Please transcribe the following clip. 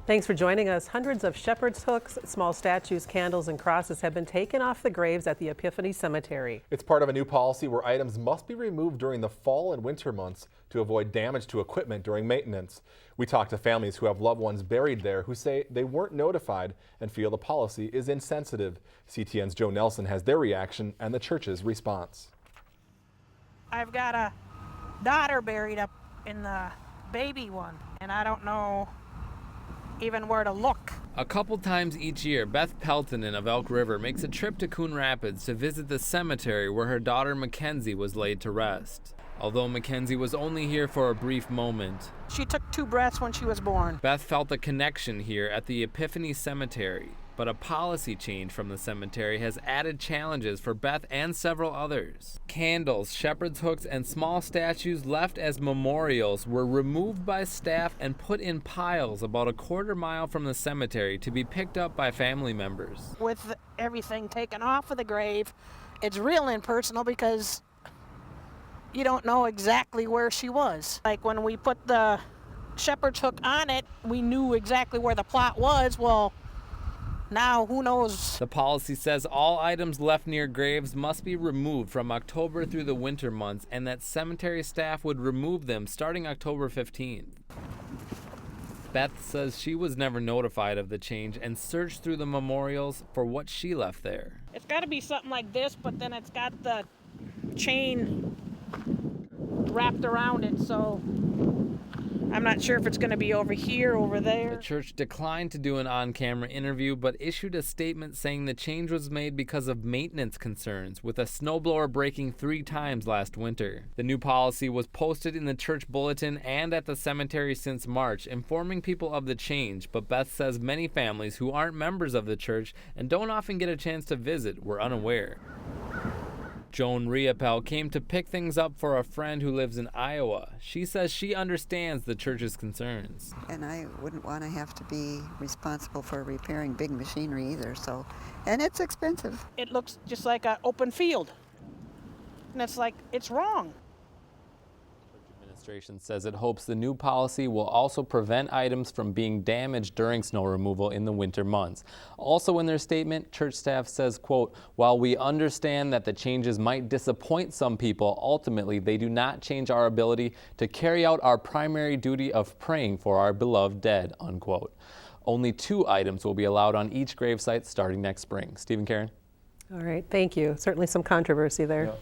Thanks for joining us. Hundreds of shepherd's hooks, small statues, candles, and crosses have been taken off the graves at the Epiphany Cemetery. It's part of a new policy where items must be removed during the fall and winter months to avoid damage to equipment during maintenance. We talked to families who have loved ones buried there who say they weren't notified and feel the policy is insensitive. CTN's Joe Nelson has their reaction and the church's response. I've got a daughter buried up in the baby one, and I don't know even where to look. A couple times each year, Beth Peltonen of Elk River makes a trip to Coon Rapids to visit the cemetery where her daughter Mackenzie was laid to rest. Although Mackenzie was only here for a brief moment, She took 2 breaths when she was born. Beth felt a connection here at the Epiphany Cemetery. But a policy change from the cemetery has added challenges for Beth and several others. Candles, shepherd's hooks, and small statues left as memorials were removed by staff and put in piles about a quarter-mile from the cemetery to be picked up by family members. With everything taken off of the grave, it's real impersonal because you don't know exactly where she was. Like when we put the shepherd's hook on it, we knew exactly where the plot was. Well, now, who knows? The policy says all items left near graves must be removed from October through the winter months and that cemetery staff would remove them starting October 15th. Beth says she was never notified of the change and searched through the memorials for what she left there. It's got to be something like this, but then it's got the chain wrapped around it, so I'm not sure if it's going to be over here, over there. The church declined to do an on-camera interview, but issued a statement saying the change was made because of maintenance concerns, with a snowblower breaking 3 times last winter. The new policy was posted in the church bulletin and at the cemetery since March, informing people of the change, but Beth says many families who aren't members of the church and don't often get a chance to visit were unaware. Joan Riepel came to pick things up for a friend who lives in Iowa. She says she understands the church's concerns. And I wouldn't want to have to be responsible for repairing big machinery either, so, and it's expensive. It looks just like an open field. And it's like, it's wrong. The administration says it hopes the new policy will also prevent items from being damaged during snow removal in the winter months. Also in their statement, church staff says, quote, "While we understand that the changes might disappoint some people, ultimately they do not change our ability to carry out our primary duty of praying for our beloved dead," unquote. Only 2 items will be allowed on each gravesite starting next spring. Steve and Karen. All right, thank you. Certainly some controversy there. Yeah.